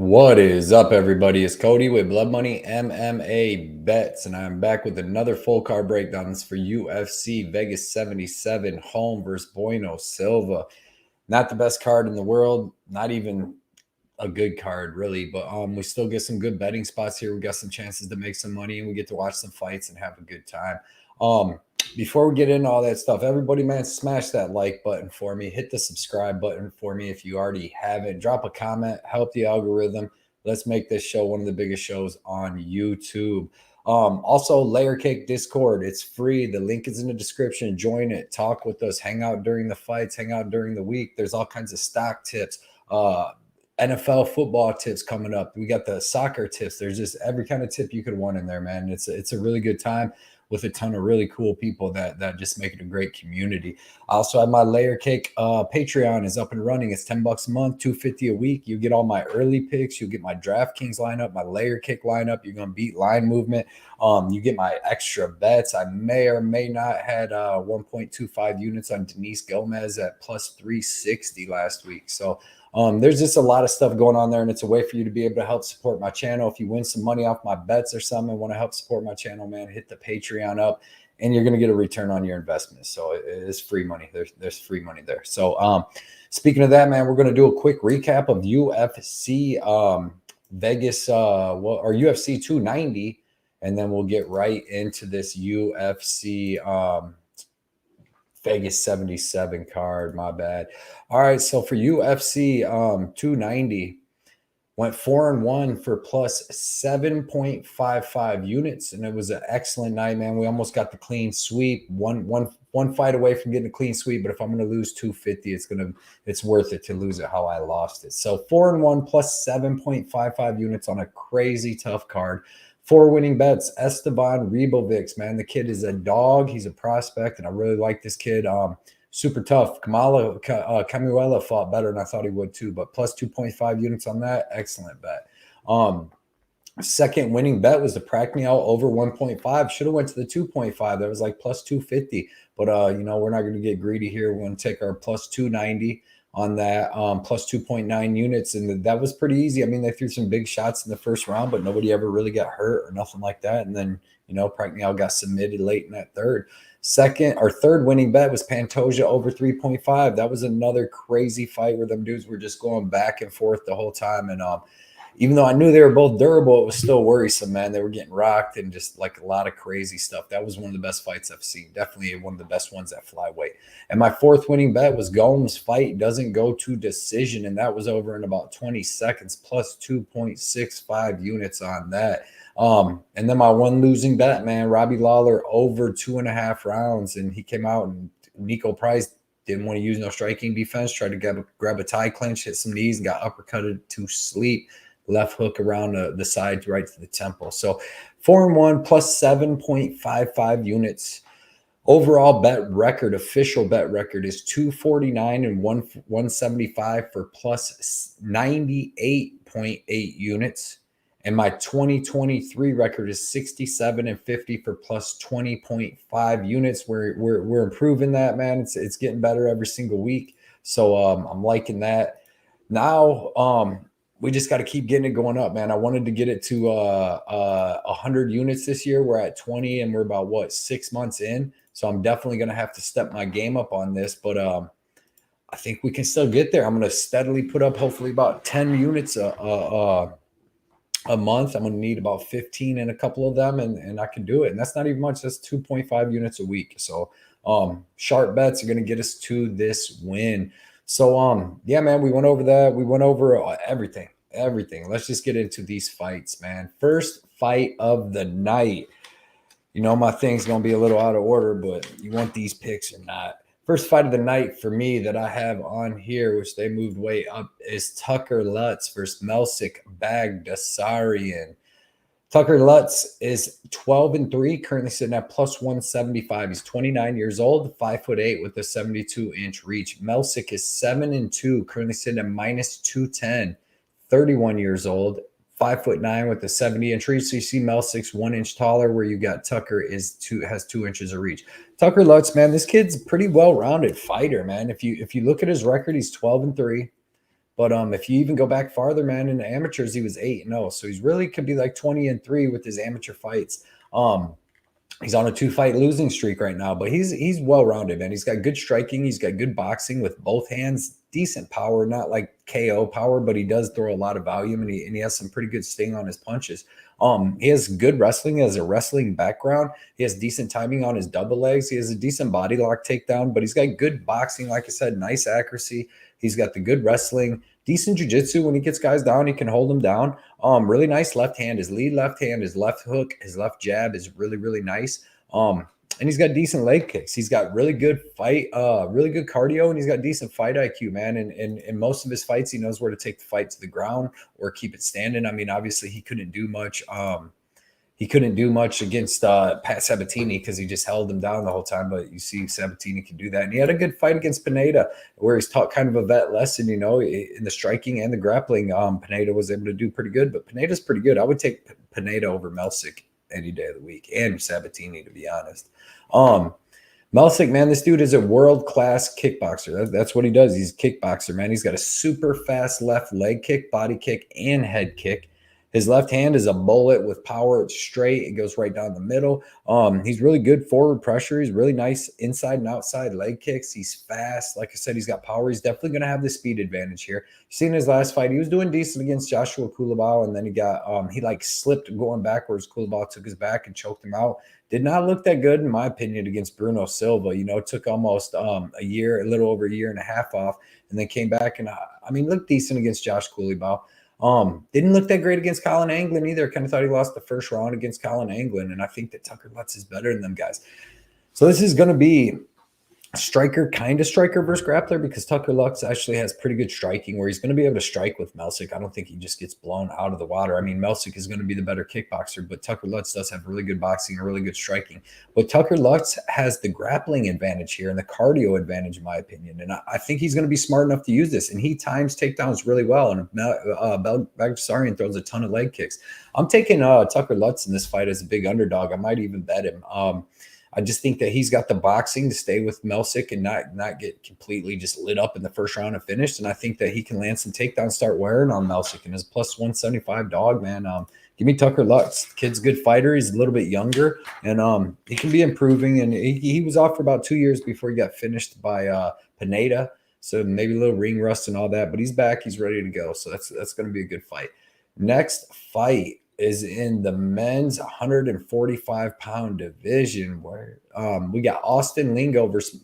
What is up, everybody? It's Cody with Blood Money MMA Bets, and I'm back with another full card breakdown. This is for UFC Vegas 77, Holm versus Bueno Silva. Not the best card in the world, not even a good card, really, but we still get some good betting spots here. We got some chances to make some money, and we get to watch some fights and have a good time. Before we get into all that stuff, everybody, man, smash that like button for me. Hit the subscribe button for me if you already haven't. Drop a comment, help the algorithm. Let's make this show one of the biggest shows on YouTube. Also, Layer Cake Discord. It's free. The link is in the description. Join it. Talk with us. Hang out during the fights. Hang out during the week. There's all kinds of stock tips. NFL football tips coming up. We got the soccer tips. There's just every kind of tip you could want in there, man. It's a really good time with a ton of really cool people that just make it a great community. I also have my Layer Cake Patreon is up and running. It's $10 a month, $2.50 a week. You get all my early picks. You get my DraftKings lineup, my Layer Cake lineup. You're gonna beat line movement. You get my extra bets. I may or may not had 1.25 units on Denise Gomez at plus 360 last week. So there's just a lot of stuff going on there, and it's a way for you to be able to help support my channel. If you win some money off my bets or something and want to help support my channel, man, hit the Patreon up, and you're going to get a return on your investment. So it is free money. There's free money there. So speaking of that, man, we're going to do a quick recap of UFC Vegas or UFC 290, and then we'll get right into this UFC Vegas 77 card. My bad. All right, so for UFC 290, went 4-1 for plus 7.55 units, and it was an excellent night, man. We almost got the clean sweep. One fight away from getting a clean sweep, but if I'm going to lose 250, it's worth it to lose it how I lost it. So 4-1 plus 7.55 units on a crazy tough card. 4 winning bets. Esteban Ribovics, man, the kid is a dog. He's a prospect, and I really like this kid. Super tough. Camuela fought better than I thought he would too, but plus 2.5 units on that. Excellent bet. Second winning bet was the Pacquiao over 1.5. Should have went to the 2.5. That was like plus 250. But we're not going to get greedy here. We're going to take our plus 290 on that, plus 2.9 units, and that was pretty easy. I mean, they threw some big shots in the first round, but nobody ever really got hurt or nothing like that. And then, Pacquiao got submitted late in that third. Third winning bet was Pantoja over 3.5. That was another crazy fight where them dudes were just going back and forth the whole time. And even though I knew they were both durable, it was still worrisome, man. They were getting rocked and just like a lot of crazy stuff. That was one of the best fights I've seen. Definitely one of the best ones at flyweight. And my fourth winning bet was Gomes' fight doesn't go to decision, and that was over in about 20 seconds, plus 2.65 units on that. And then my one losing bet, man, Robbie Lawler over 2.5 rounds, and he came out and Nico Price didn't want to use no striking defense, tried to grab a tie clinch, hit some knees, and got uppercutted to sleep. Left hook around the side right to the temple. So 4-1 plus 7.55 units. Overall bet record, official bet record is 249 and 175 for plus 98.8 units. And my 2023 record is 67 and 50 for plus 20.5 units. We're improving that, man. It's getting better every single week. So I'm liking that. Now we just got to keep getting it going up, man. I wanted to get it to 100 units this year. We're at 20, and we're about 6 months in. So I'm definitely going to have to step my game up on this, but I think we can still get there. I'm going to steadily put up hopefully about 10 units a month. I'm going to need about 15 in a couple of them, and I can do it. And that's not even much. That's 2.5 units a week. So sharp bets are going to get us to this win. So, yeah, man, we went over that. We went over everything. Let's just get into these fights, man. First fight of the night. My thing's going to be a little out of order, but you want these picks or not. First fight of the night for me that I have on here, which they moved way up, is Tucker Lutz versus Melsik Baghdasaryan. Tucker Lutz is 12-3, currently sitting at plus 175. He's 29 years old, 5'8" with a 72-inch reach. Melsik is 7-2, currently sitting at minus 210, 31 years old, 5'9" with a 70-inch reach. So you see Melsik's 1 inch taller, where you got Tucker has 2 inches of reach. Tucker Lutz, man, this kid's a pretty well-rounded fighter, man. If you look at his record, he's 12-3. But if you even go back farther, man, in the amateurs, he was 8-0. So he's really could be like 20-3 with his amateur fights. He's on a 2-fight losing streak right now, but he's well-rounded, man. He's got good striking. He's got good boxing with both hands, decent power, not like KO power, but he does throw a lot of volume, and he has some pretty good sting on his punches. He has good wrestling. He has a wrestling background. He has decent timing on his double legs. He has a decent body lock takedown, but he's got good boxing, like I said, nice accuracy. He's got the good wrestling, decent jiu-jitsu. When he gets guys down, he can hold them down. Really nice left hand. His lead left hand, his left hook, his left jab is really, really nice. And he's got decent leg kicks. He's got really good really good cardio, and he's got decent fight IQ, man. And in most of his fights, he knows where to take the fight to the ground or keep it standing. I mean, obviously, he couldn't do much. He couldn't do much against Pat Sabatini because he just held him down the whole time. But you see, Sabatini can do that. And he had a good fight against Pineda, where he's taught kind of a vet lesson, you know, in the striking and the grappling. Pineda was able to do pretty good, but Pineda's pretty good. I would take Pineda over Melsik any day of the week, and Sabatini, to be honest. Melsik, man, this dude is a world-class kickboxer. That's what he does. He's a kickboxer, man. He's got a super fast left leg kick, body kick, and head kick. His left hand is a bullet with power. It's straight. It goes right down the middle. He's really good forward pressure. He's really nice inside and outside leg kicks. He's fast. Like I said, he's got power. He's definitely going to have the speed advantage here. You see in his last fight, he was doing decent against Joshua Kulabau, and then he got he like slipped going backwards. Kulabau took his back and choked him out. Did not look that good, in my opinion, against Bruno Silva. You know, took almost a little over a year and a half off, and then came back and I mean, looked decent against Josh Kulabau. Didn't look that great against Colin Anglin either. Kind of thought he lost the first round against Colin Anglin, and I think that Tucker Lutz is better than them guys. So this is going to be kind of striker versus grappler, because Tucker Lutz actually has pretty good striking where he's going to be able to strike with Melsik. I don't think he just gets blown out of the water. I mean, Melsik is going to be the better kickboxer, but Tucker Lutz does have really good boxing and really good striking. But Tucker Lutz has the grappling advantage here and the cardio advantage, in my opinion. And I think he's going to be smart enough to use this. And he times takedowns really well. And Baghdasaryan throws a ton of leg kicks. I'm taking Tucker Lutz in this fight as a big underdog. I might even bet him. I just think that he's got the boxing to stay with Melsik and not get completely just lit up in the first round and finished. And I think that he can land some takedowns, start wearing on Melsik, and his plus 175 dog, man. Give me Tucker Lutz. The kid's a good fighter. He's a little bit younger, and he can be improving. And he was off for about 2 years before he got finished by Pineda. So maybe a little ring rust and all that, but he's back. He's ready to go. So that's going to be a good fight. Next fight is in the men's 145-pound division, where we got Austin Lingo versus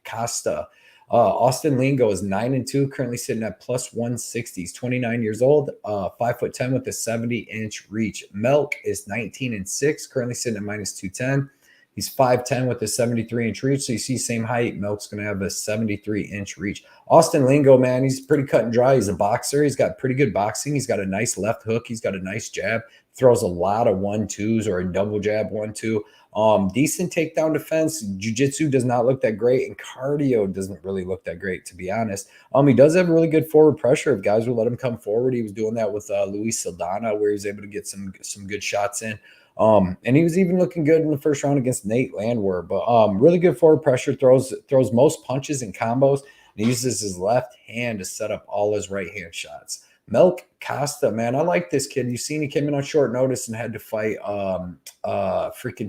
Costa. Austin Lingo is 9-2, currently sitting at plus 160. He's 29 years old, 5'10" with a 70-inch reach. Melk is 19-6, currently sitting at minus 210. He's 5'10" with a 73-inch reach. So you see, same height. Melk's going to have a 73-inch reach. Austin Lingo, man, he's pretty cut and dry. He's a boxer. He's got pretty good boxing. He's got a nice left hook. He's got a nice jab. Throws a lot of 1-2s or a double jab 1-2. Decent takedown defense. Jiu-jitsu does not look that great, and cardio doesn't really look that great, to be honest. He does have really good forward pressure if guys will let him come forward. He was doing that with Luis Saldana, where he was able to get some good shots in. And he was even looking good in the first round against Nate Landwehr. But really good forward pressure, throws most punches and combos, and he uses his left hand to set up all his right hand shots. Melk Costa, man, I like this kid. You've seen he came in on short notice and had to fight freaking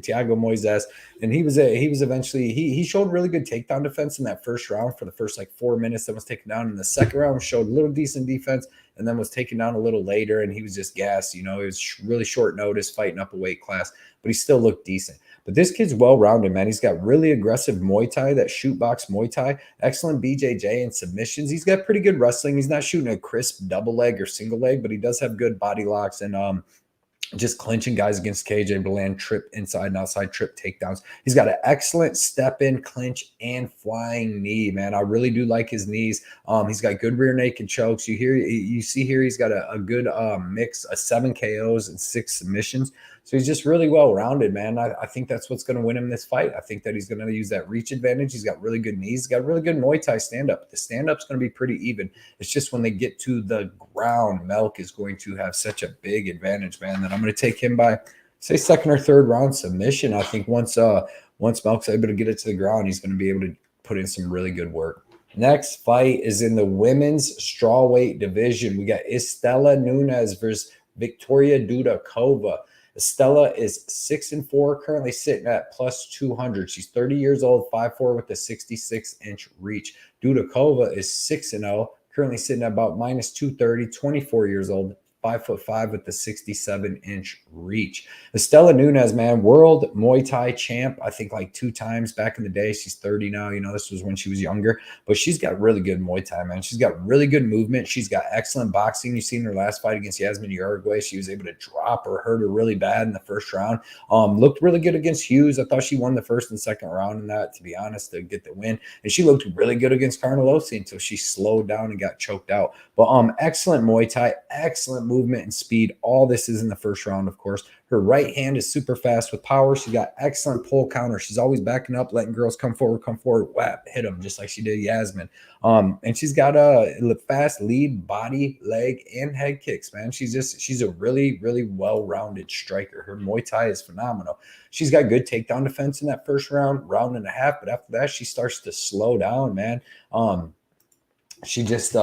Thiago Moises, and he was eventually he showed really good takedown defense in that first round for the first like 4 minutes. That was taken down in the second round, showed a little decent defense, and then was taken down a little later, and he was just gassed. You know, it was really short notice fighting up a weight class, but he still looked decent. But this kid's well-rounded, man. He's got really aggressive Muay Thai, that shoot box Muay Thai, excellent BJJ and submissions. He's got pretty good wrestling. He's not shooting a crisp double leg or single leg, but he does have good body locks and just clinching guys against cage, able to land trip inside and outside trip takedowns. He's got an excellent step in, clinch, and flying knee, man. I really do like his knees. He's got good rear naked chokes. You see here, he's got a good mix of 7 KOs and 6 submissions. So he's just really well-rounded, man. I think that's what's going to win him this fight. I think that he's going to use that reach advantage. He's got really good knees. He's got really good Muay Thai stand-up. The stand-up's going to be pretty even. It's just when they get to the ground, Melk is going to have such a big advantage, man, that I'm going to take him by, say, second or third round submission. I think once Melk's able to get it to the ground, he's going to be able to put in some really good work. Next fight is in the women's strawweight division. We got Istela Nunes versus Viktoriya Dudakova. Istela is 6-4, currently sitting at plus 200. She's 30 years old, 5'4" with a 66-inch reach. Dudakova is 6-0, currently sitting at about minus 230, 24 years old, 5'5" with the 67-inch reach. Istela Nunes, man, world Muay Thai champ, I think like 2 times back in the day. She's 30 now. You know, this was when she was younger, but she's got really good Muay Thai, man. She's got really good movement. She's got excellent boxing. You seen her last fight against Yasmin Uruguay. She was able to drop her, hurt her really bad in the first round. Looked really good against Hughes. I thought she won the first and second round in that, to be honest, to get the win. And she looked really good against Carnelossi until she slowed down and got choked out. But excellent Muay Thai, excellent movement and speed. All this is in the first round, of course. Her right hand is super fast with power. She's got excellent pull counter. She's always backing up, letting girls come forward, whap, hit them, just like she did Yasmin. And she's got a fast lead, body, leg, and head kicks, man. She's a really, really well-rounded striker. Her Muay Thai is phenomenal. She's got good takedown defense in that first round and a half, but after that, she starts to slow down, man. She just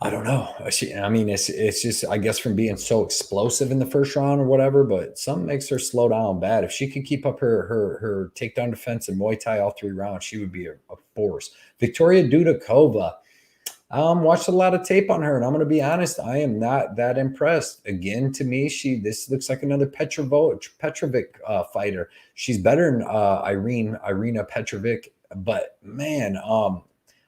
I don't know. I mean, it's just, I guess, from being so explosive in the first round or whatever, but something makes her slow down bad. If she could keep up her takedown defense and Muay Thai all 3 rounds, she would be a force. Viktoriya Dudakova. Watched a lot of tape on her, and I'm going to be honest, I am not that impressed. Again, to me, this looks like another Petrovic fighter. She's better than Irina Petrovic, but man,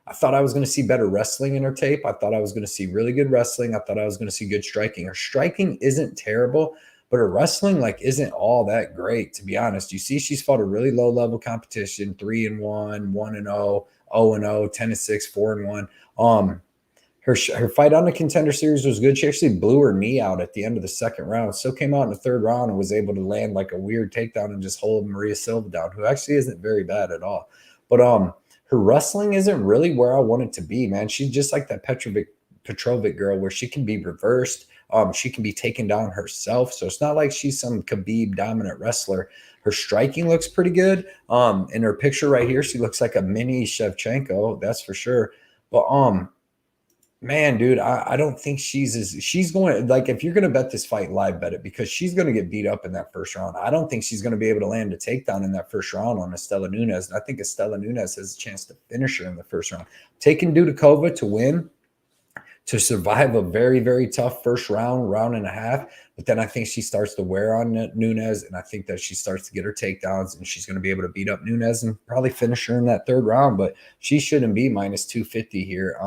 I thought I was going to see better wrestling in her tape. I thought I was going to see really good wrestling. I thought I was going to see good striking. Her striking isn't terrible, but her wrestling isn't all that great, to be honest. You see, she's fought a really low level competition, 3-1, 1-0, 0-0, 10-6, 4-1. Her fight on the Contender Series was good. She actually blew her knee out at the end of the second round. Still came out in the third round and was able to land like a weird takedown and just hold Maria Silva down, who actually isn't very bad at all. But her wrestling isn't really where I want it to be, man. She's just like that Petrovic girl where she can be reversed. She can be taken down herself. So it's not like she's some Khabib dominant wrestler. Her striking looks pretty good. In her picture right here, she looks like a mini Shevchenko, that's for sure. But man, dude, I don't think she's going, if you're going to bet this fight live, bet it, because she's going to get beat up in that first round. I don't think she's going to be able to land a takedown in that first round on Istela Nunes. And I think Istela Nunes has a chance to finish her in the first round. Taking Dudakova to win, to survive a very, very tough first round and a half. But then I think she starts to wear on Nunes, and I think that she starts to get her takedowns, and she's going to be able to beat up Nunes and probably finish her in that third round. But she shouldn't be minus 250 here.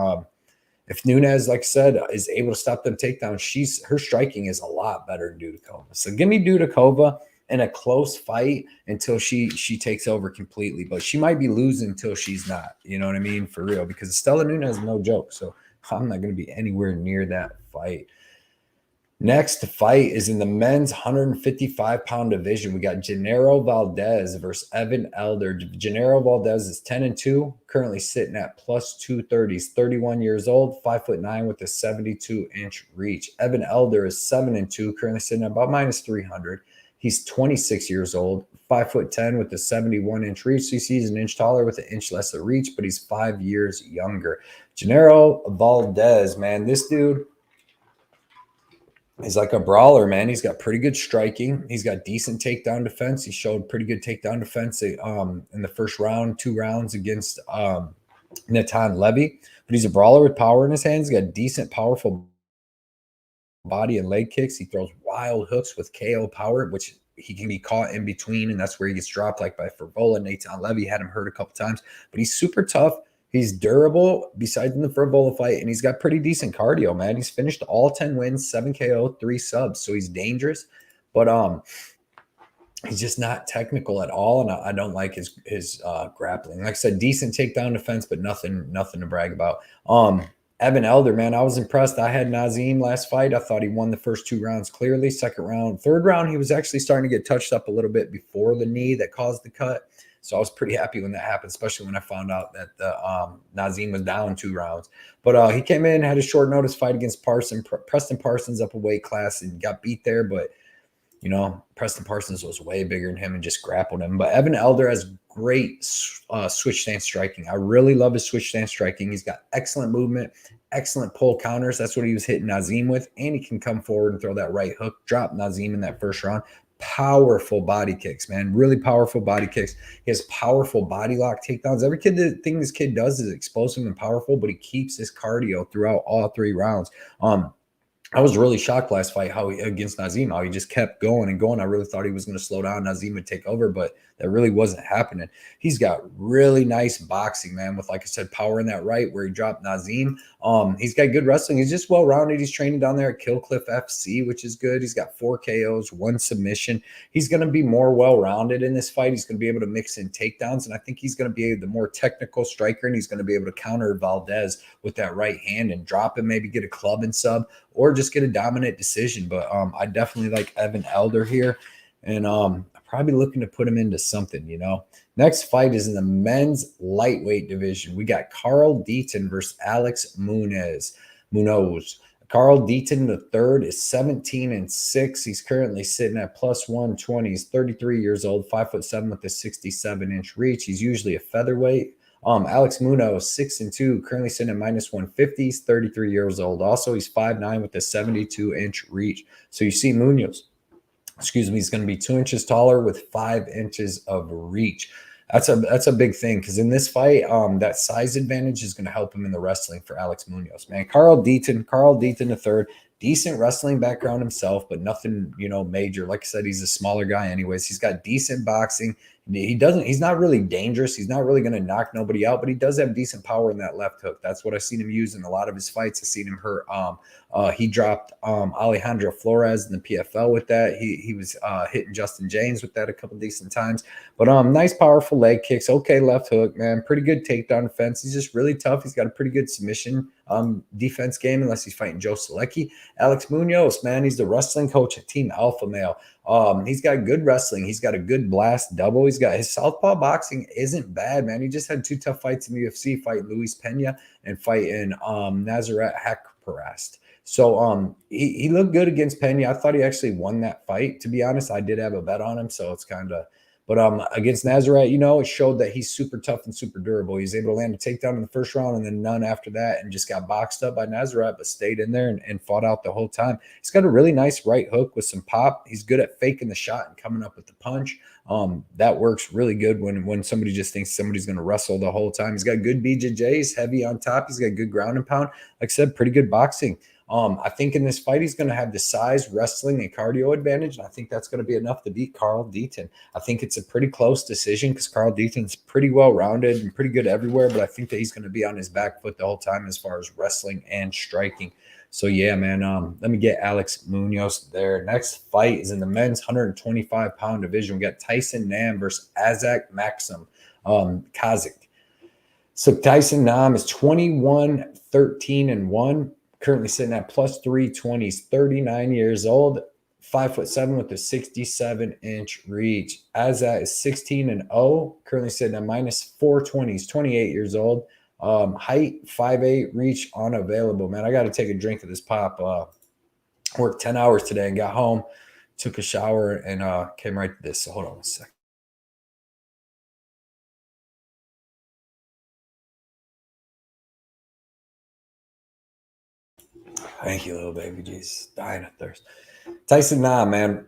If Nunes, like I said, is able to stop them takedowns, her striking is a lot better than Dudakova. So give me Dudakova in a close fight until she takes over completely. But she might be losing until she's not. You know what I mean? For real. Because Istela Nunes is no joke. So I'm not going to be anywhere near that fight. Next fight is in the men's 155-pound division. We got Genaro Valdez versus Evan Elder. Genaro Valdez is 10-2, currently sitting at plus 230. He's 31 years old, 5'9" with a 72-inch reach. Evan Elder is 7-2, currently sitting at about minus 300. He's 26 years old, 5'10" with a 71-inch reach. So you see he's an inch taller with an inch less of reach, but he's 5 years younger. Genaro Valdez, man, this dude, he's like a brawler, man. He's got pretty good striking. He's got decent takedown defense. He showed pretty good takedown defense in the first round, 2 rounds against Natan Levy. But he's a brawler with power in his hands. He's got decent, powerful body and leg kicks. He throws wild hooks with KO power, which he can be caught in between, and that's where he gets dropped, like by Favola. Natan Levy had him hurt a couple times. But he's super tough. He's durable, besides in the Favola fight, and he's got pretty decent cardio, man. He's finished all 10 wins, 7 KO, 3 subs, so he's dangerous. But he's just not technical at all, and I don't like his grappling. Like I said, decent takedown defense, but nothing to brag about. Evan Elder, man, I was impressed. I had Nazim last fight. I thought he won the first 2 rounds clearly. Second round, third round, he was actually starting to get touched up a little bit before the knee that caused the cut. So I was pretty happy when that happened, especially when I found out that Nazim was down 2 rounds. But he came in, had a short notice fight against Preston Parsons up a weight class and got beat there. But Preston Parsons was way bigger than him and just grappled him. But Evan Elder has great switch stance striking. I really love his switch stance striking. He's got excellent movement, excellent pull counters. That's what he was hitting Nazim with. And he can come forward and throw that right hook, drop Nazim in that first round. Powerful body kicks, man. Really powerful body kicks. He has powerful body lock takedowns. Thing this kid does is explosive and powerful, but he keeps his cardio throughout all 3 rounds. I was really shocked last fight against Nazim, how he just kept going and going. I really thought he was going to slow down. Nazim would take over, but that really wasn't happening. He's got really nice boxing, man, with, like I said, power in that right where he dropped Nazim. He's got good wrestling. He's just well-rounded. He's training down there at Killcliff FC, which is good. He's got 4 KOs, 1 submission. He's going to be more well-rounded in this fight. He's going to be able to mix in takedowns, and I think he's going to be the more technical striker, and he's going to be able to counter Valdez with that right hand and drop him, maybe get a club and sub, or just get a dominant decision. But I definitely like Evan Elder here, and I'm probably looking to put him into something, Next fight is in the men's lightweight division. We got Carl Deaton versus Alex Munoz. Carl Deaton III is 17-6. He's currently sitting at plus 120. He's 33 years old, 5'7" with a 67-inch reach. He's usually a featherweight. Alex Munoz, 6-2, currently sitting at minus 150. He's 33 years old. Also, he's 5'9" with a 72-inch reach. So you see Munoz, he's going to be 2 inches taller with 5 inches of reach. That's a big thing, because in this fight, that size advantage is going to help him in the wrestling for Alex Munoz, man. Carl Deaton III, decent wrestling background himself, but nothing, major. Like I said, he's a smaller guy anyways. He's got decent boxing. He's not really dangerous. He's not really going to knock nobody out, but he does have decent power in that left hook. That's what I've seen him use in a lot of his fights. I've seen him hurt. He dropped Alejandro Flores in the PFL with that. He was hitting Justin James with that a couple decent times. But nice, powerful leg kicks. Okay, left hook, man. Pretty good takedown defense. He's just really tough. He's got a pretty good submission defense game, unless he's fighting Joe Selecki. Alex Munoz, man, he's the wrestling coach at Team Alpha Male. He's got good wrestling. He's got a good blast double. He's got his southpaw boxing isn't bad, man. He just had 2 tough fights in the UFC, fighting Luis Pena and fighting Nazareth Haqparast. So he looked good against Pena. I thought he actually won that fight. To be honest, I did have a bet on him, so it's kind of. But against Nazareth, it showed that he's super tough and super durable. He's able to land a takedown in the first round and then none after that, and just got boxed up by Nazareth, but stayed in there and fought out the whole time. He's got a really nice right hook with some pop. He's good at faking the shot and coming up with the punch. That works really good when somebody just thinks somebody's going to wrestle the whole time. He's got good BJJ. He's heavy on top. He's got good ground and pound. Like I said, pretty good boxing. I think in this fight, he's going to have the size, wrestling, and cardio advantage, and I think that's going to be enough to beat Carl Deaton. I think it's a pretty close decision, because Carl Deaton's pretty well-rounded and pretty good everywhere, but I think that he's going to be on his back foot the whole time as far as wrestling and striking. So, yeah, man, let me get Alex Munoz there. Next fight is in the men's 125-pound division. We got Tyson Nam versus Azat Maksum, Kazakh. So Tyson Nam is 21-13-1. Currently sitting at plus 320. He's 39 years old, 5'7" with a 67-inch reach. Azat is 16-0, currently sitting at minus 420. He's 28 years old. Height 5'8", reach unavailable. Man, I got to take a drink of this pop. Worked 10 hours today and got home, took a shower, and came right to this. So hold on a second. Thank you, little baby. Jeez, dying of thirst. Tyson Nam, man.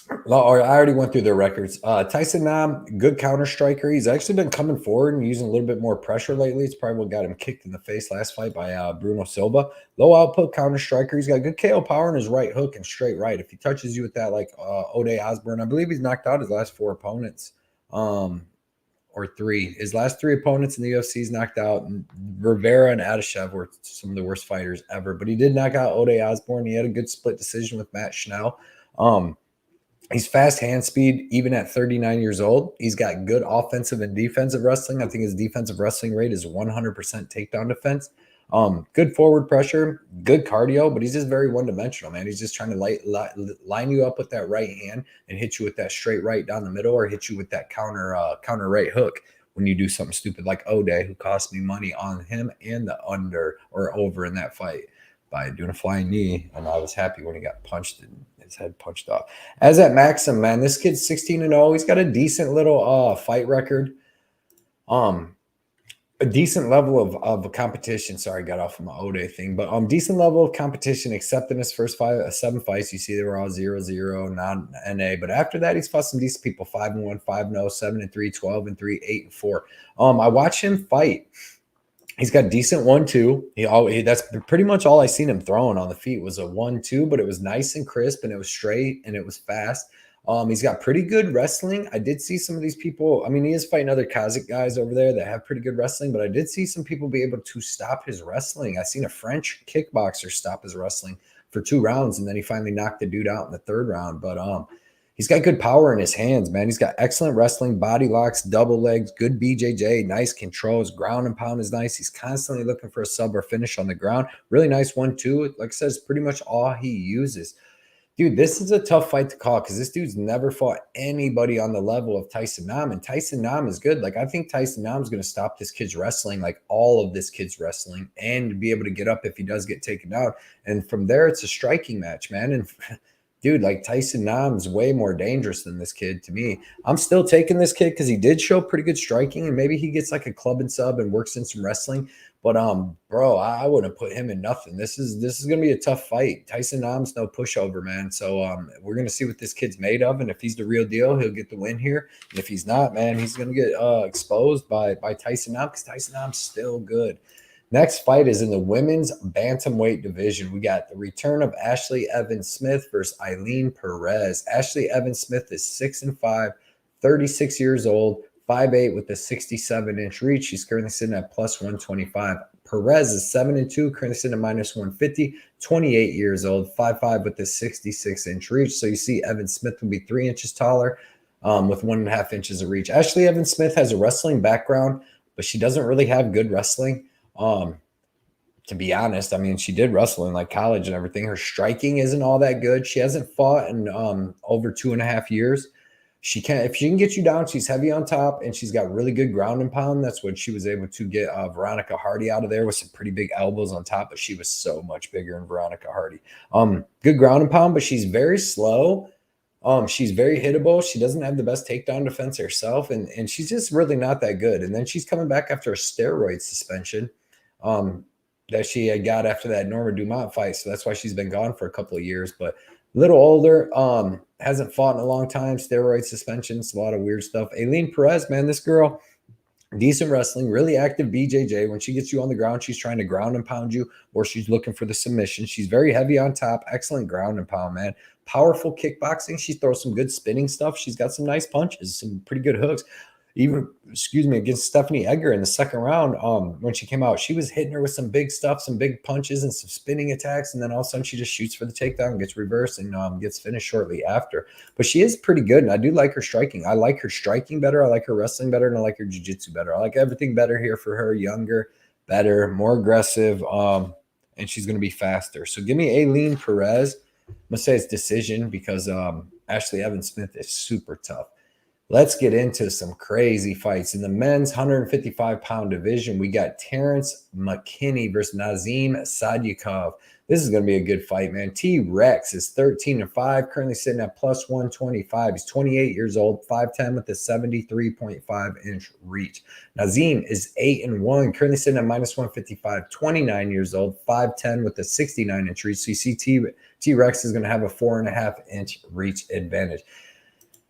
I already went through their records. Tyson Nam, good counter striker. He's actually been coming forward and using a little bit more pressure lately. It's probably what got him kicked in the face last fight by Bueno Silva. Low output counter striker. He's got good KO power in his right hook and straight right. If he touches you with that, like Ode Osborne, I believe he's knocked out his last 4 opponents. Or 3. His last 3 opponents in the UFC he's knocked out. And Rivera and Adeshev were some of the worst fighters ever. But he did knock out Ode Osborne. He had a good split decision with Matt Schnell. He's fast hand speed, even at 39 years old. He's got good offensive and defensive wrestling. I think his defensive wrestling rate is 100% takedown defense. Good forward pressure, good cardio, but he's just very one-dimensional, man. He's just trying to line you up with that right hand and hit you with that straight right down the middle, or hit you with that counter right hook when you do something stupid like Ode, who cost me money on him and the under or over in that fight by doing a flying knee. And I was happy when he got punched in his head punched off. Azat Maksum, man, this kid's 16-0. He's got a decent little fight record. A decent level of competition. Sorry, I got off of my Ode thing, but decent level of competition, except in his first 7 fights. You see they were all 0-0, non-NA. But after that, he's fought some decent people: 5-1, 5-0, 7-3, 12-3, 8-4. I watched him fight. He's got decent 1-2. That's pretty much all I seen him throwing on the feet was a 1-2, but it was nice and crisp, and it was straight, and it was fast. He's got pretty good wrestling. I did see some of these people. I mean, he is fighting other Kazakh guys over there that have pretty good wrestling, but I did see some people be able to stop his wrestling. I seen a French kickboxer stop his wrestling for 2 rounds, and then he finally knocked the dude out in the 3rd round. But he's got good power in his hands, man. He's got excellent wrestling, body locks, double legs, good BJJ, nice controls, ground and pound is nice. He's constantly looking for a sub or finish on the ground. Really nice 1-2. Like I said, it's pretty much all he uses. Dude, this is a tough fight to call because this dude's never fought anybody on the level of Tyson Nam, and Tyson Nam is good. Like, I think Tyson Nam is going to stop this kid's wrestling, like all of this kid's wrestling, and be able to get up if he does get taken out. And from there, it's a striking match, man. And dude, like Tyson Nam's way more dangerous than this kid to me. I'm still taking this kid because he did show pretty good striking, and maybe he gets like a club and sub and works in some wrestling. But bro, I wouldn't put him in nothing. This is gonna be a tough fight. Tyson Nam's no pushover, man. So we're gonna see what this kid's made of, and if he's the real deal, he'll get the win here. And if he's not, man, he's gonna get exposed by Tyson Nam because Tyson Nam's still good. Next fight is in the women's bantamweight division. We got the return of Ashlee Evans-Smith versus Ailin Perez. Ashlee Evans-Smith is 6-5, 36 years old, 5'8" with a 67-inch reach. She's currently sitting at plus 125. Perez is 7-2, currently sitting at minus 150, 28 years old, 5'5" with a 66-inch reach. So you see Evans-Smith will be 3 inches taller with 1.5 inches of reach. Ashlee Evans-Smith has a wrestling background, but she doesn't really have good wrestling. To be honest, I mean, she did wrestle in like college and everything. Her striking isn't all that good. She hasn't fought in over 2.5 years. If she can get you down, she's heavy on top, and she's got really good ground and pound. That's what she was able to get Veronica Hardy out of there with some pretty big elbows on top, but she was so much bigger than Veronica Hardy. Good ground and pound, but she's very slow. She's very hittable. She doesn't have the best takedown defense herself, and she's just really not that good. And then she's coming back after a steroid suspension that she had got after that Norma Dumont fight. So that's why she's been gone for a couple of years, but a little older, hasn't fought in a long time, steroid suspensions, a lot of weird stuff. Ailin Perez, man, this girl, decent wrestling, really active BJJ. When she gets you on the ground, she's trying to ground and pound you, or she's looking for the submission. She's very heavy on top, excellent ground and pound, man. Powerful kickboxing. She throws some good spinning stuff. She's got some nice punches, some pretty good hooks. Even, against Stephanie Egger in the 2nd round, when she came out, she was hitting her with some big stuff, some big punches and some spinning attacks, and then all of a sudden she just shoots for the takedown, gets reversed, and gets finished shortly after. But she is pretty good, and I do like her striking. I like her striking better, I like her wrestling better, and I like her jiu-jitsu better. I like everything better here for her. Younger, better, more aggressive, and she's going to be faster. So give me Ailin Perez. I'm going to say it's decision because Ashlee Evans-Smith is super tough. Let's get into some crazy fights. In the men's 155-pound division, we got Terrance McKinney versus Nazim Sadykhov. This is going to be a good fight, man. T-Rex is 13-5, currently sitting at plus 125. He's 28 years old, 5'10", with a 73.5-inch reach. Nazim is 8-1, currently sitting at minus 155, 29 years old, 5'10", with a 69-inch reach. So you see T-Rex is going to have a 4.5-inch reach advantage.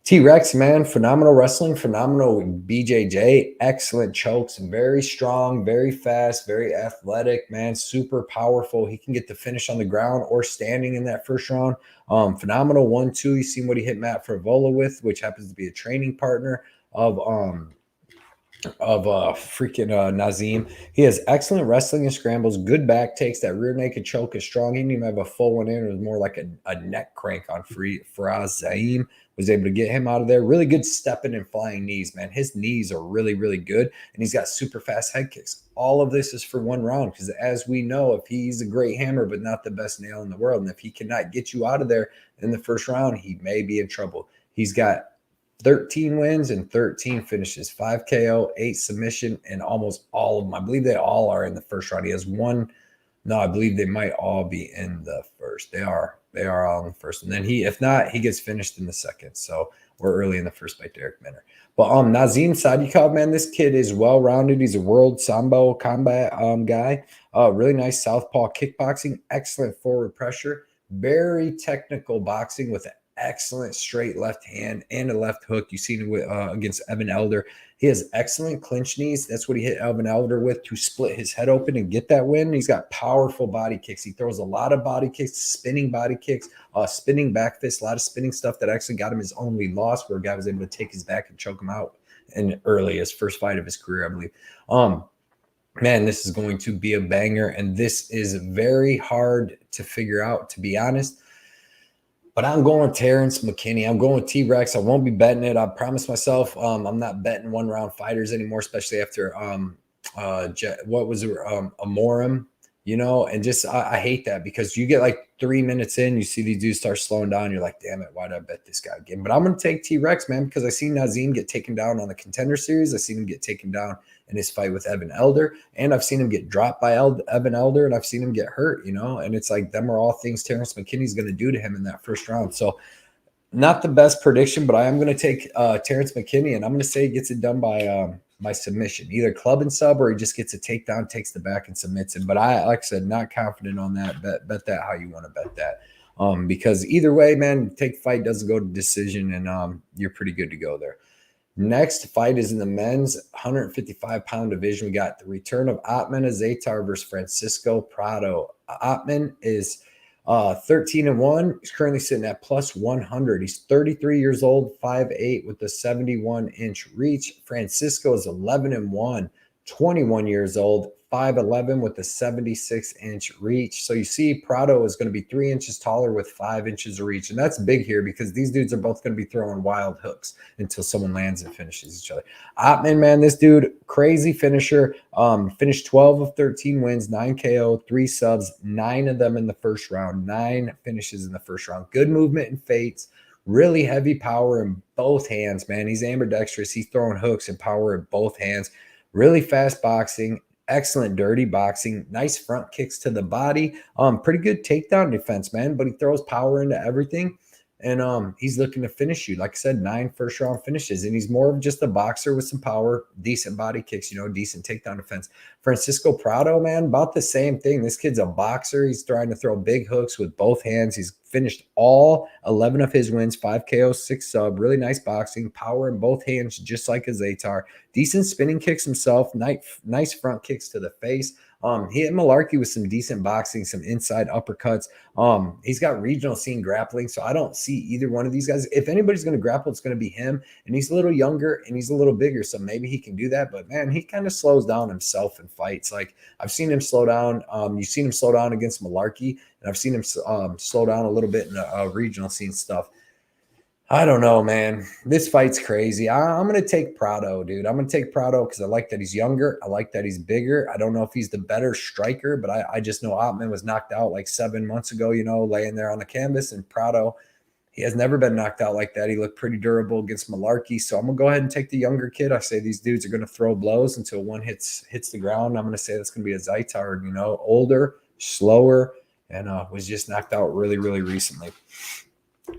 T-Rex, man, phenomenal wrestling, phenomenal BJJ, excellent chokes, very strong, very fast, very athletic, man, super powerful. He can get the finish on the ground or standing in that 1st round. Phenomenal 1-2. You seen what he hit Matt Frivola with, which happens to be a training partner of Nazim. He has excellent wrestling and scrambles, good back takes. That rear naked choke is strong. He didn't even have a full one in. It was more like a neck crank on Faraz Zaim. Was able to get him out of there. Really good stepping and flying knees, man. His knees are really, really good, and he's got super fast head kicks. All of this is for 1 round because, as we know, if he's a great hammer but not the best nail in the world, and if he cannot get you out of there in the 1st round, he may be in trouble. He's got 13 wins and 13 finishes, 5 KO, 8 submission, and almost all of them. I believe they all are in the 1st round. He has 1. No, I believe they might all be in the 1st. They are. they are all in the first. And then if not, he gets finished in the second. So we're early in the first by Derek Minner. But Nazim Sadykhov, man, this kid is well-rounded. He's a world sambo combat guy. Really nice southpaw kickboxing, excellent forward pressure, very technical boxing with an excellent straight left hand and a left hook. You've seen it against Evan Elder. He has excellent clinch knees. That's what he hit Evan Elder with to split his head open and get that win. He's got powerful body kicks. He throws a lot of body kicks, spinning body kicks, spinning back fists, a lot of spinning stuff that actually got him his only loss, where a guy was able to take his back and choke him out in his first fight of his career, I believe. Man, this is going to be a banger, and this is very hard to figure out, to be honest. But I'm going Terrance McKinney. I'm going T-Rex. I won't be betting it. I promised myself I'm not betting one-round fighters anymore, especially after what was it, Amorim, you know, and just I hate that, because you get like 3 minutes in, you see these dudes start slowing down. You're like, damn it, why did I bet this guy again? But I'm going to take T-Rex, man, because I seen Nazim get taken down on the Contender Series. I seen him get taken down in his fight with Evan Elder, and I've seen him get dropped by Evan Elder, and I've seen him get hurt, you know, and it's like, them are all things Terrance McKinney's going to do to him in that first round. So not the best prediction, but I am going to take Terrance McKinney, and I'm going to say he gets it done by submission, either club and sub, or he just gets a takedown, takes the back and submits him. But I, like I said, not confident on that. Bet that how you want to bet that. Because either way, man, take fight doesn't go to decision, and you're pretty good to go there. Next fight is in the men's 155-pound division. We got the return of Ottman Azaitar versus Francisco Pardo. Ottman is 13-1. He's currently sitting at plus 100. He's 33 years old, 5'8", with a 71-inch reach. Francisco is 11-1, 21 years old, 5'11", with a 76-inch reach. So you see Pardo is going to be 3 inches taller with 5 inches of reach. And that's big here, because these dudes are both going to be throwing wild hooks until someone lands and finishes each other. Ottman, man, this dude, crazy finisher. Finished 12 of 13 wins, 9 KO, 3 subs, 9 of them in the first round, 9 finishes in the first round. Good movement and feints. Really heavy power in both hands, man. He's ambidextrous. He's throwing hooks and power in both hands. Really fast boxing. Excellent dirty boxing, nice front kicks to the body, pretty good takedown defense, man, but he throws power into everything, and he's looking to finish you. Like I said, 9 first-round finishes, and he's more of just a boxer with some power, decent body kicks, you know, decent takedown defense. Francisco Pardo, man, about the same thing. This kid's a boxer. He's trying to throw big hooks with both hands. He's finished all 11 of his wins, 5 KO, 6 sub, really nice boxing, power in both hands, just like Azaitar. Decent spinning kicks himself, nice front kicks to the face. He hit Malarkey with some decent boxing, some inside uppercuts. He's got regional scene grappling, so I don't see either one of these guys. If anybody's going to grapple, it's going to be him, and he's a little younger and he's a little bigger, so maybe he can do that. But man, he kind of slows down himself in fights. Like, I've seen him slow down. You've seen him slow down against Malarkey, and I've seen him slow down a little bit in the regional scene stuff. I don't know, man. This fight's crazy. I'm going to take Pardo, dude. I'm going to take Pardo because I like that he's younger. I like that he's bigger. I don't know if he's the better striker, but I just know Ottman was knocked out like 7 months ago, you know, laying there on the canvas. And Pardo, he has never been knocked out like that. He looked pretty durable against Malarkey. So I'm going to go ahead and take the younger kid. I say these dudes are going to throw blows until one hits the ground. I'm going to say that's going to be a Azaitar, you know, older, slower, and was just knocked out really, really recently.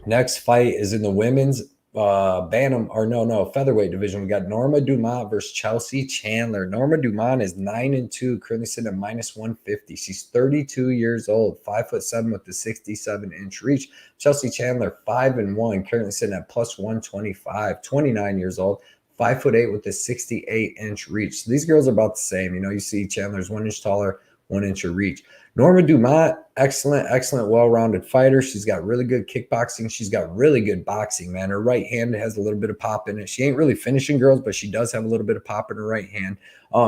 Next fight is in the women's featherweight division. We got Norma Dumont versus Chelsea Chandler. Norma Dumont is 9-2, currently sitting at minus 150. She's 32 years old, 5'7" with the 67-inch reach. Chelsea Chandler 5-1, currently sitting at plus 125, 29 years old, 5'8" with the 68-inch reach. So these girls are about the same. You know, you see Chandler's 1 inch taller, 1 inch of reach. Norma Dumont, excellent, well-rounded fighter. She's got really good kickboxing. She's got really good boxing, man. Her right hand has a little bit of pop in it. She ain't really finishing girls, but she does have a little bit of pop in her right hand.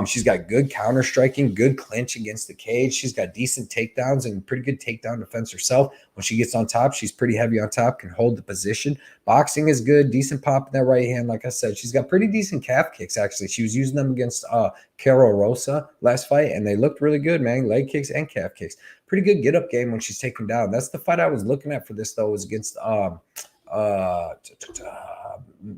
She's got good counter striking, good clinch against the cage. She's got decent takedowns and pretty good takedown defense herself. When she gets on top, she's pretty heavy on top, can hold the position. Boxing is good, decent pop in that right hand. Like I said, she's got pretty decent calf kicks, actually. She was using them against Carol Rosa last fight, and they looked really good, man. Leg kicks and calf kicks. Pretty good get-up game when she's taken down. That's the fight I was looking at for this, though, was against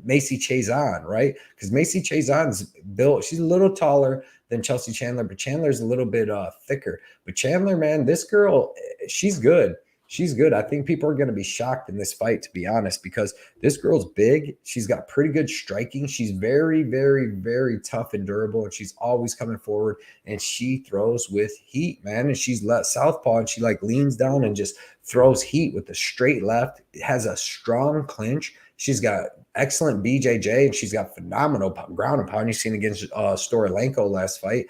Macy Chazon, right? Because Macy Chazon's built, she's a little taller than Chelsea Chandler, but Chandler's a little bit thicker. But Chandler, man, this girl, she's good. She's good. I think people are going to be shocked in this fight, to be honest, because this girl's big. She's got pretty good striking. She's very, very, very tough and durable, and she's always coming forward, and she throws with heat, man. And she's let southpaw, and she like leans down and just throws heat with the straight left. It has a strong clinch. She's got excellent BJJ, and she's got phenomenal ground and pound. You've seen against Storolenko last fight.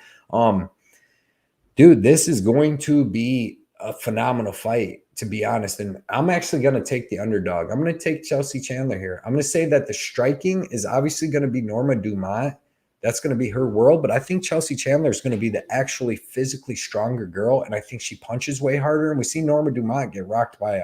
Dude, this is going to be a phenomenal fight, to be honest. And I'm actually going to take the underdog. I'm going to take Chelsea Chandler here. I'm going to say that the striking is obviously going to be Norma Dumont. That's going to be her world. But I think Chelsea Chandler is going to be the actually physically stronger girl. And I think she punches way harder. And we see Norma Dumont get rocked by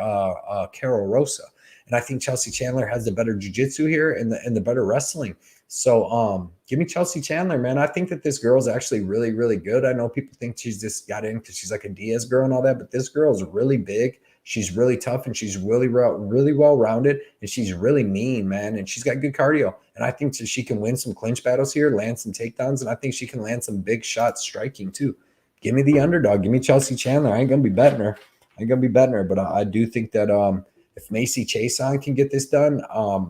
Carol Rosa. And I think Chelsea Chandler has the better jiu-jitsu here and the better wrestling. So give me Chelsea Chandler, man. I think that this girl's actually really, really good. I know people think she's just got in because she's like a Diaz girl and all that, but this girl is really big. She's really tough, and she's really well-rounded, and she's really mean, man, and she's got good cardio. And I think she can win some clinch battles here, land some takedowns, and I think she can land some big shots striking too. Give me the underdog. Give me Chelsea Chandler. I ain't going to be betting her. But I do think that if Macy Chiasson can get this done,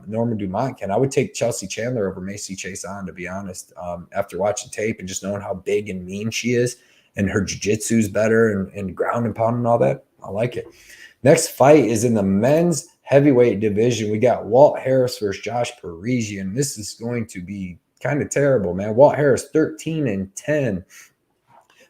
Norma Dumont can. I would take Chelsea Chandler over Macy Chiasson, to be honest, after watching tape and just knowing how big and mean she is, and her jiu-jitsu is better and ground and pound and all that. I like it. Next fight is in the men's heavyweight division. We got Walt Harris versus Josh Parisian. This is going to be kind of terrible, man. Walt Harris, 13-10.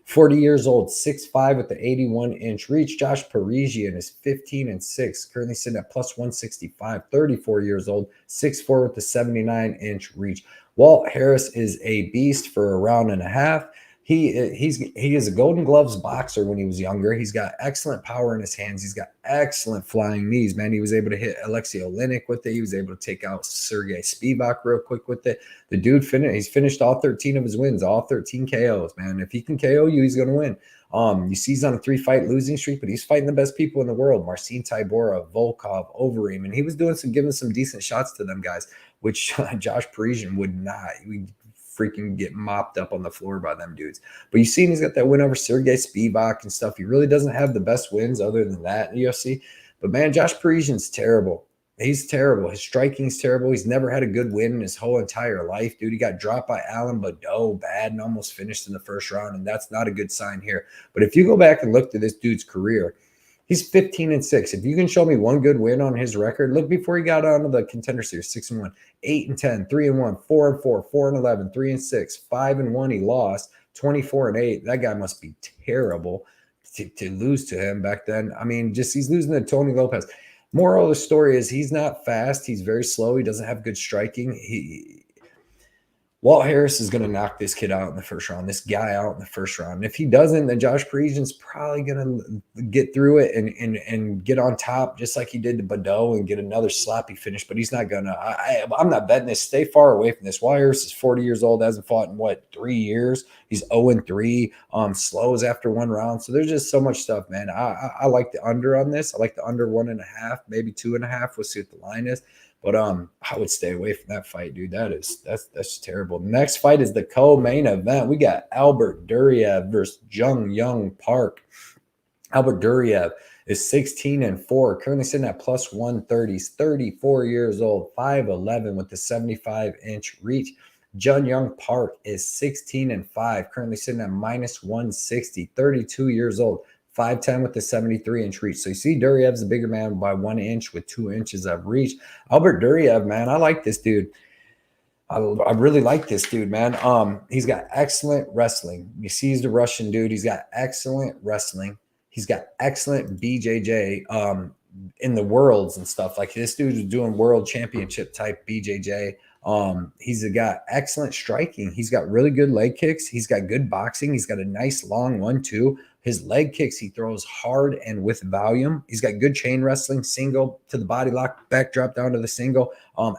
40 years old, 6'5" with the 81-inch reach. Josh Parisian is 15-6, currently sitting at plus 165, 34 years old, 6'4" with the 79-inch reach. Walt Harris is a beast for a round and a half. He is a Golden Gloves boxer when he was younger. He's got excellent power in his hands. He's got excellent flying knees, man. He was able to hit Alexei Oleinik with it. He was able to take out Sergey Spivak real quick with it. The dude he's finished all 13 of his wins, all 13 KOs, man. If he can KO you, he's going to win. You see he's on a 3-fight losing streak, but he's fighting the best people in the world. Marcin Tybura, Volkov, Overeem, and he was giving some decent shots to them guys, which Josh Parisian would not. He freaking get mopped up on the floor by them dudes. But you see he's got that win over Sergey Spivak and stuff. He really doesn't have the best wins other than that in the UFC. But man, Josh Parisian's terrible. He's terrible. His striking's terrible. He's never had a good win in his whole entire life, dude. He got dropped by Alan Badeau bad and almost finished in the first round, and that's not a good sign here. But if you go back and look to this dude's career, he's 15-6. If you can show me one good win on his record, look before he got onto the Contender Series, 6-1, 8-10, 3-1, 4-4, 4-11, 3-6, 5-1. He lost 24-8. That guy must be terrible to lose to him back then. I mean, just he's losing to Tony Lopez. Moral of the story is he's not fast. He's very slow. He doesn't have good striking. Walt Harris is going to knock this kid out in the first round, this guy out in the first round. And if he doesn't, then Josh Parisian's probably going to get through it and get on top just like he did to Badeau and get another sloppy finish. But he's not going to. I'm not betting this. Stay far away from this. Walt Harris is 40 years old, hasn't fought in, 3 years? He's 0-3, slows after one round. So there's just so much stuff, man. I like the under on this. I like the under 1.5, maybe 2.5. We'll see what the line is. But I would stay away from that fight, dude. That's terrible. The next fight is the co-main event. We got Albert Duryev versus Jung Young Park. Albert Duryev is 16-4, currently sitting at plus 130. He's 34 years old, 5'11" with the 75-inch reach. Jun Young Park is 16-5, currently sitting at minus 160, 32 years old, 5'10" with the 73-inch reach. So you see Duryev's a bigger man by 1 inch with 2 inches of reach. Albert Duryev, man, I like this dude. I really like this dude, man. He's got excellent wrestling. You see he's the Russian dude. He's got excellent wrestling. He's got excellent BJJ in the worlds and stuff. Like this dude is doing world championship type BJJ. He's got excellent striking. He's got really good leg kicks. He's got good boxing. He's got a nice long 1-2. His leg kicks, he throws hard and with volume. He's got good chain wrestling, single to the body lock, back drop down to the single.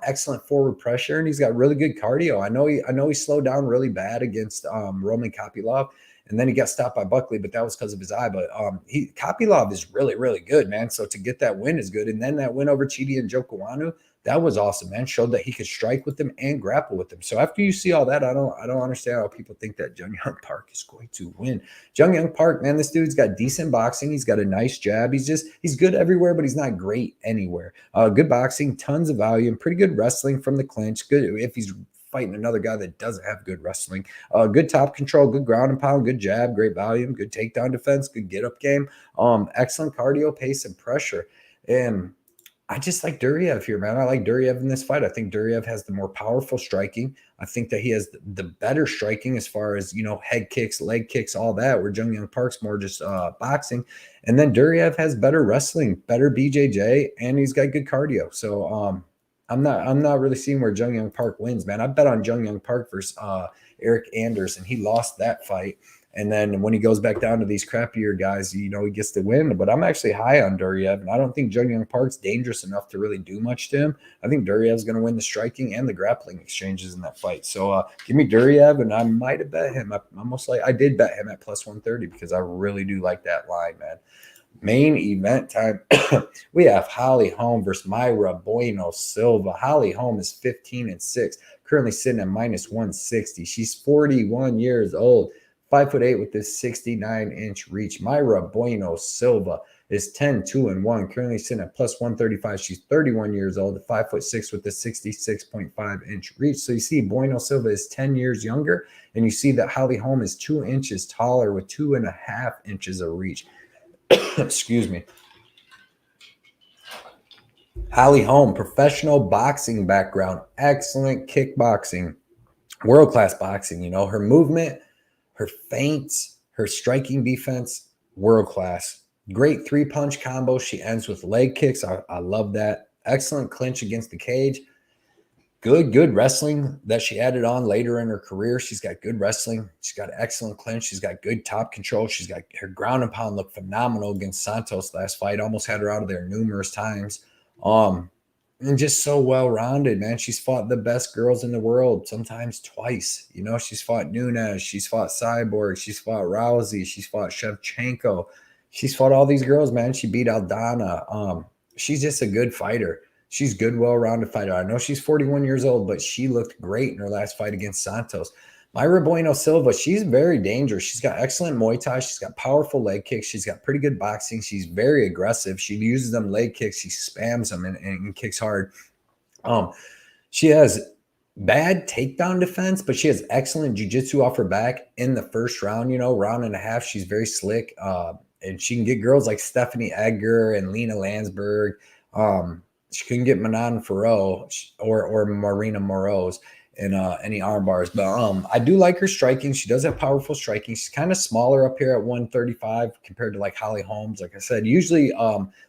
Excellent forward pressure, and he's got really good cardio. I know he slowed down really bad against Roman Kopylov, and then he got stopped by Buckley, but that was because of his eye. But Kopylov is really, really good, man. So to get that win is good. And then that win over Chidi and Jokawanu, that was awesome, man. Showed that he could strike with them and grapple with them. So after you see all that, I don't understand how people think that Jung Young Park is going to win. Jung Young Park, man, this dude's got decent boxing. He's got a nice jab. He's good everywhere, but he's not great anywhere. Good boxing, tons of volume, pretty good wrestling from the clinch. Good if he's fighting another guy that doesn't have good wrestling. Good top control, good ground and pound, good jab, great volume, good takedown defense, good get up game. Excellent cardio, pace, and pressure. And I just like Duryev here, man. I like Duryev in this fight. I think Duryev has the more powerful striking. I think that he has the better striking as far as, head kicks, leg kicks, all that, where Jung Young Park's more just boxing. And then Duryev has better wrestling, better BJJ, and he's got good cardio. So I'm not really seeing where Jung Young Park wins, man. I bet on Jung Young Park versus Eric Anders, and he lost that fight. And then when he goes back down to these crappier guys, he gets the win. But I'm actually high on Duryev, and I don't think Jung Young Park's dangerous enough to really do much to him. I think Duryev's going to win the striking and the grappling exchanges in that fight. So give me Duryev, and I might have bet him. I did bet him at plus 130 because I really do like that line, man. Main event time. We have Holly Holm versus Myra Bueno Silva. Holly Holm is 15-6, currently sitting at minus 160. She's 41 years old. 5'8" with this 69-inch reach. Myra Bueno Silva is 10-2-1, currently sitting at plus 135. She's 31 years old, 5'6" with the 66.5-inch reach. So you see Bueno Silva is 10 years younger, and you see that Holly Holm is 2 inches taller with 2.5 inches of reach. Excuse me. Holly Holm, professional boxing background, excellent kickboxing, world-class boxing. Her movement, her feints, her striking defense, world-class. Great three-punch combo. She ends with leg kicks. I love that. Excellent clinch against the cage. Good wrestling that she added on later in her career. She's got good wrestling. She's got excellent clinch. She's got good top control. She's got her ground and pound looked phenomenal against Santos last fight. Almost had her out of there numerous times. And just so well-rounded, man. She's fought the best girls in the world, sometimes twice. She's fought Nunes. She's fought Cyborg. She's fought Rousey. She's fought Shevchenko. She's fought all these girls, man. She beat Aldana. She's just a good fighter. She's good, well-rounded fighter. I know she's 41 years old, but she looked great in her last fight against Santos. Myra Bueno Silva, she's very dangerous. She's got excellent Muay Thai. She's got powerful leg kicks. She's got pretty good boxing. She's very aggressive. She uses them leg kicks. She spams them and kicks hard. She has bad takedown defense, but she has excellent jiu-jitsu off her back in the first round, round and a half. She's very slick. And she can get girls like Stephanie Edgar and Lena Landsberg. She couldn't get Manon Farrow or Marina Moroz in any arm bars. But I do like her striking. She does have powerful striking. She's kind of smaller up here at 135 compared to like Holly Holmes. Like I said, usually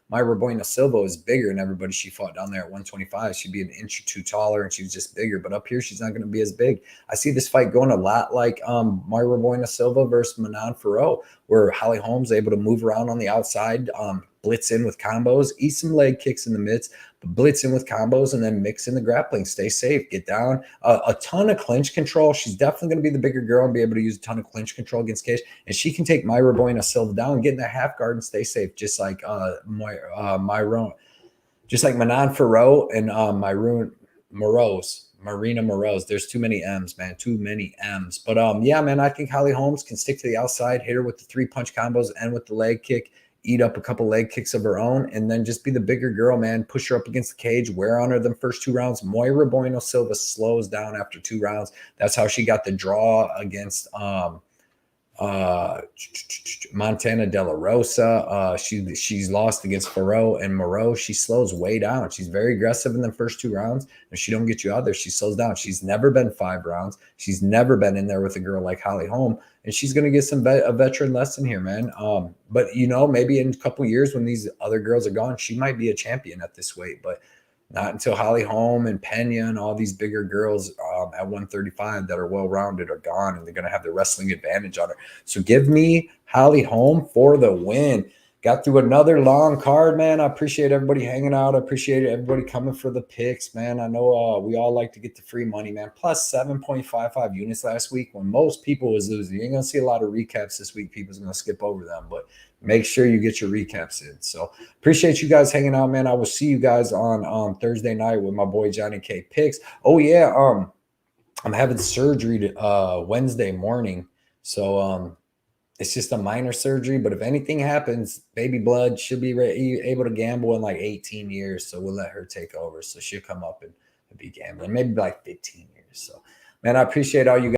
Myra Bueno Silva is bigger than everybody she fought down there at 125. She'd be an inch or two taller, and she's just bigger. But up here, she's not going to be as big. I see this fight going a lot like Myra Bueno Silva versus Manon Farrow, where Holly Holmes able to move around on the outside, blitz in with combos, eat some leg kicks in the midst, blitz in with combos, and then mix in the grappling. Stay safe, get down. A ton of clinch control. She's definitely going to be the bigger girl and be able to use a ton of clinch control against cage. And she can take Myra Bueno Silva down, get in that half guard and stay safe, just like just like Manon Farrow and Marina Moroz. There's too many M's, man. Too many M's. But yeah, man, I think Holly Holmes can stick to the outside, hit her with the 3-punch combos and with the leg kick, eat up a couple leg kicks of her own, and then just be the bigger girl, man. Push her up against the cage, wear on her them first 2 rounds. Myra Bueno Silva slows down after 2 rounds. That's how she got the draw against Montana De La Rosa. She's lost against Farrow and Moreau. She slows way down. She's very aggressive in the first 2 rounds. If she don't get you out there, she slows down. She's never been 5 rounds. She's never been in there with a girl like Holly Holm, and she's going to get a veteran lesson here, man. But maybe in a couple of years when these other girls are gone, she might be a champion at this weight, but not until Holly Holm and Pena and all these bigger girls at 135 that are well-rounded are gone, and they're going to have the wrestling advantage on her. So give me Holly Holm for the win. got through another long card, man. I appreciate everybody hanging out. I appreciate everybody coming for the picks, man. I know we all like to get the free money, man. Plus 7.55 units last week when most people was losing. You ain't going to see a lot of recaps this week. People's going to skip over them, but make sure you get your recaps in. So appreciate you guys hanging out, man. I will see you guys on Thursday night with my boy Johnny K Picks. Oh, yeah. I'm having surgery Wednesday morning. So it's just a minor surgery, but if anything happens, baby blood should be able to gamble in like 18 years. So we'll let her take over. So she'll come up and be gambling, maybe like 15 years. So, man, I appreciate all you guys.